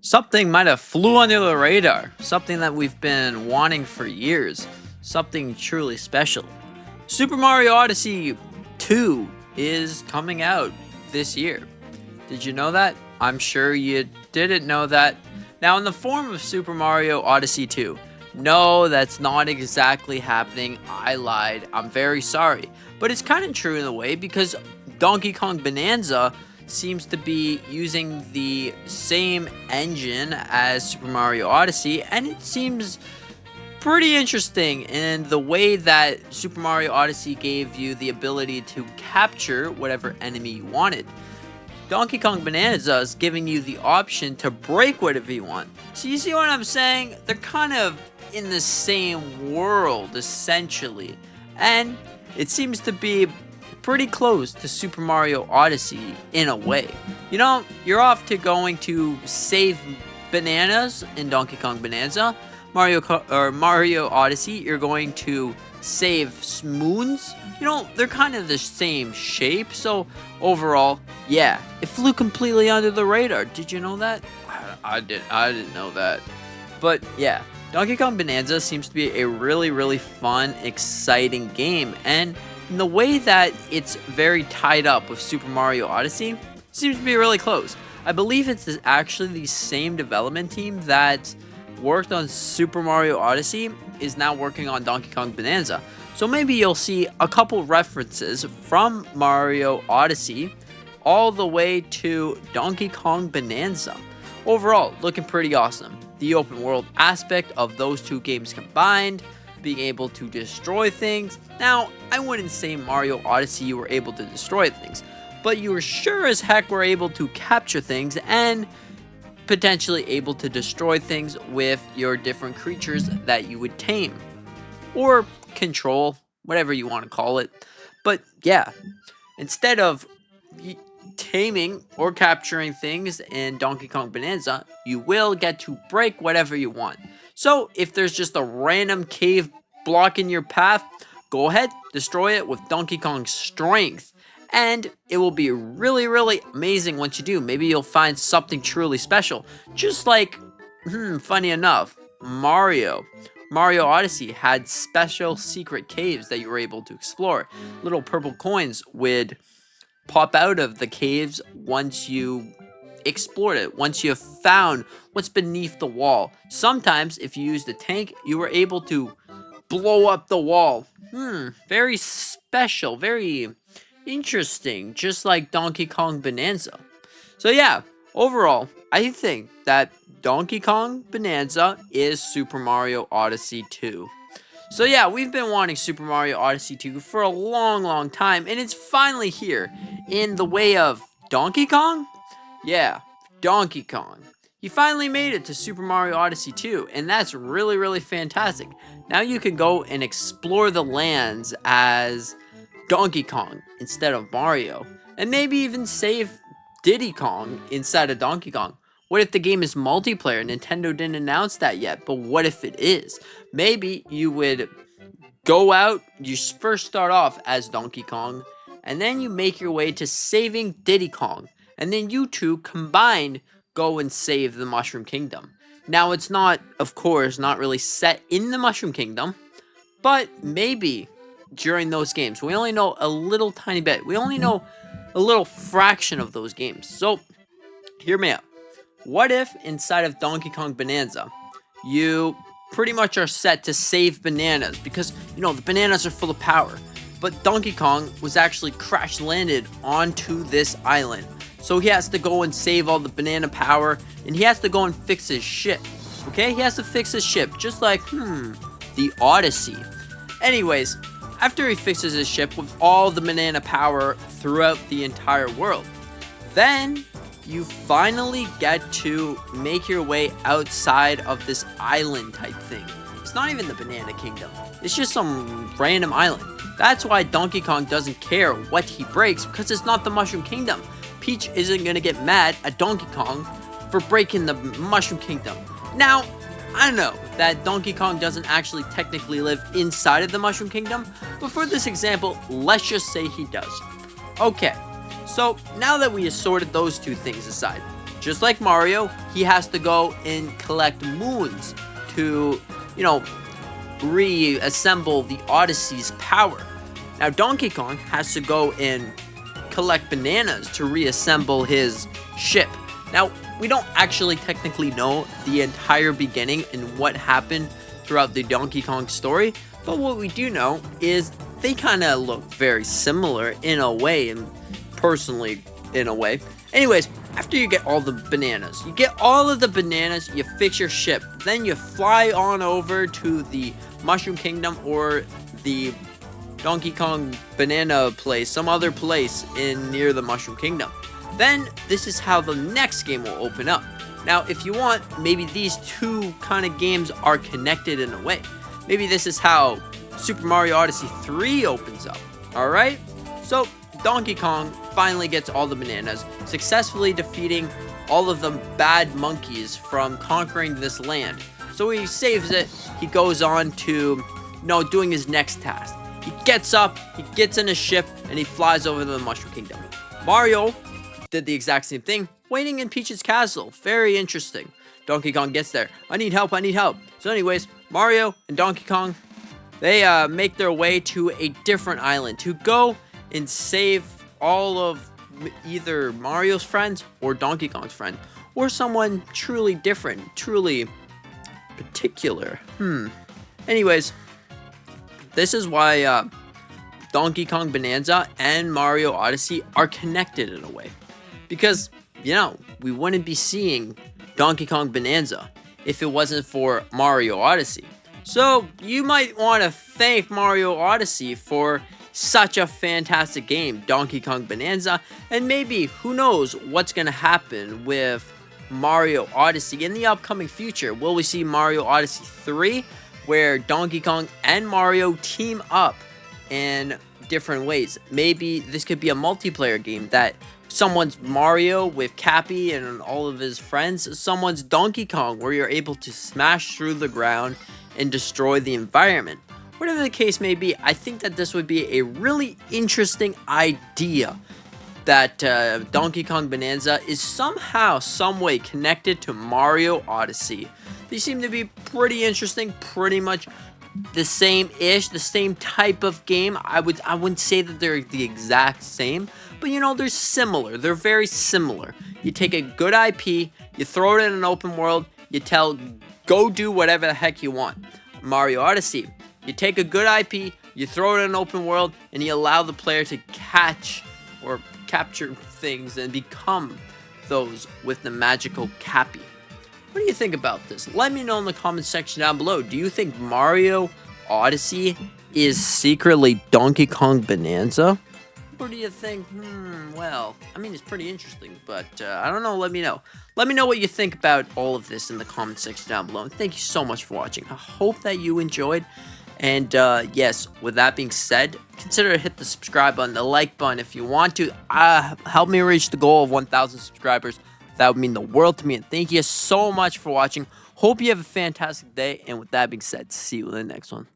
Something might have flew under the radar, something that we've been wanting for years, something truly special. Super Mario Odyssey 2 is coming out this year. Did you know that? I'm sure you didn't know that. Now, in the form of Super Mario Odyssey 2, no, that's not exactly happening. I lied. I'm very sorry. But it's kind of true in a way because Donkey Kong Bonanza seems to be using the same engine as Super Mario Odyssey, and it seems pretty interesting in the way that Super Mario Odyssey gave you the ability to capture whatever enemy you wanted. Donkey Kong Bonanza is giving you the option to break whatever you want. So you see what I'm saying? They're kind of in the same world, essentially. And it seems to be pretty close to Super Mario Odyssey in a way. You know, you're off to going to save bananas in Donkey Kong Bonanza. Mario Odyssey, you're going to save spoons. You know, they're kind of the same shape. So overall, yeah, it flew completely under the radar. Did you know that? I didn't know that. But yeah, Donkey Kong Bonanza seems to be a really fun, exciting game, and in the way that it's very tied up with Super Mario Odyssey, seems to be really close. I believe it's actually the same development team that worked on Super Mario Odyssey is now working on Donkey Kong Bonanza. So maybe you'll see a couple references from Mario Odyssey all the way to Donkey Kong Bonanza. Overall, looking pretty awesome. The open world aspect of those two games combined, being able to destroy things. Now, I wouldn't say Mario Odyssey you were able to destroy things, but you were sure as heck were able to capture things and potentially able to destroy things with your different creatures that you would tame or control, whatever you want to call it. But yeah, instead of taming or capturing things in Donkey Kong Bonanza, you will get to break whatever you want. So if there's just a random cave blocking your path, go ahead, destroy it with Donkey Kong's strength. And it will be really amazing once you do. Maybe you'll find something truly special. Just like, funny enough, Mario Odyssey had special secret caves that you were able to explore. Little purple coins would pop out of the caves once you explored it, once you found what's beneath the wall. Sometimes, if you used a tank, you were able to blow up the wall. Very special, very interesting, just like Donkey Kong Bonanza. So yeah, overall, I think that Donkey Kong Bonanza is Super Mario Odyssey 2. So yeah, we've been wanting Super Mario Odyssey 2 for a long time, and it's finally here in the way of Donkey Kong? Yeah, Donkey Kong. He finally made it to Super Mario Odyssey 2, and that's really fantastic. Now you can go and explore the lands as Donkey Kong instead of Mario, and maybe even save Diddy Kong inside of Donkey Kong. What if the game is multiplayer? Nintendo didn't announce that yet, but what if it is? Maybe you would go out, you first start off as Donkey Kong, and then you make your way to saving Diddy Kong, and then you two combined go and save the Mushroom Kingdom. Now, it's not, of course, not really set in the Mushroom Kingdom, but maybe during those games. We only know a little tiny bit. We only know a little fraction of those games. So, hear me out. What if inside of Donkey Kong Bonanza, you pretty much are set to save bananas because, you know, the bananas are full of power. But Donkey Kong was actually crash landed onto this island. So he has to go and save all the banana power, and he has to go and fix his ship. Okay? He has to fix his ship, just like, the Odyssey. Anyways, after he fixes his ship with all the banana power throughout the entire world, then you finally get to make your way outside of this island type thing. It's not even the Banana Kingdom. It's just some random island. That's why Donkey Kong doesn't care what he breaks, because it's not the Mushroom Kingdom. Peach isn't going to get mad at Donkey Kong for breaking the Mushroom Kingdom. Now, I know that Donkey Kong doesn't actually technically live inside of the Mushroom Kingdom, but for this example, let's just say he does. Okay, so now that we have sorted those two things aside, just like Mario, he has to go and collect moons to, reassemble the Odyssey's power. Now Donkey Kong has to go and collect bananas to reassemble his ship. Now, we don't actually technically know the entire beginning and what happened throughout the Donkey Kong story, but what we do know is they kind of look very similar in a way, and personally in a way. Anyways, after you get all the bananas, you fix your ship, then you fly on over to the Mushroom Kingdom or the Donkey Kong banana place, some other place near the Mushroom Kingdom. Then this is how the next game will open up. Now, if you want, maybe these two kind of games are connected in a way. Maybe this is how Super Mario Odyssey 3 opens up. Alright? So, Donkey Kong finally gets all the bananas, successfully defeating all of the bad monkeys from conquering this land. So he saves it, he goes on to, doing his next task. He gets up, he gets in a ship, and he flies over to the Mushroom Kingdom. Mario did the exact same thing, waiting in Peach's castle. Very interesting. Donkey Kong gets there. I need help. So anyways, Mario and Donkey Kong, they make their way to a different island to go and save all of either Mario's friends or Donkey Kong's friend, or someone truly different, truly particular. Anyways, this is why Donkey Kong Bonanza and Mario Odyssey are connected in a way. Because, we wouldn't be seeing Donkey Kong Bonanza if it wasn't for Mario Odyssey. So, you might want to thank Mario Odyssey for such a fantastic game, Donkey Kong Bonanza, and maybe, who knows what's going to happen with Mario Odyssey in the upcoming future. Will we see Mario Odyssey 3, where Donkey Kong and Mario team up in different ways? Maybe this could be a multiplayer game that someone's Mario with Cappy and all of his friends, someone's Donkey Kong where you're able to smash through the ground and destroy the environment. Whatever the case may be, I think that this would be a really interesting idea, that Donkey Kong Bonanza is somehow, some way connected to Mario Odyssey. They seem to be pretty interesting, pretty much the same-ish, the same type of game. I wouldn't say that they're the exact same, but they're similar. They're very similar. You take a good IP, you throw it in an open world, you tell, go do whatever the heck you want. Mario Odyssey, you take a good IP, you throw it in an open world, and you allow the player to catch or capture things and become those with the magical Cappy. What do you think about this? Let me know in the comment section down below. Do you think Mario Odyssey is secretly Donkey Kong Bonanza? Or do you think, well, it's pretty interesting, but I don't know, let me know. Let me know what you think about all of this in the comment section down below. And thank you so much for watching. I hope that you enjoyed. And yes, with that being said, consider to hit the subscribe button, the like button if you want to. Help me reach the goal of 1,000 subscribers. That would mean the world to me. And thank you so much for watching. Hope you have a fantastic day. And with that being said, see you in the next one.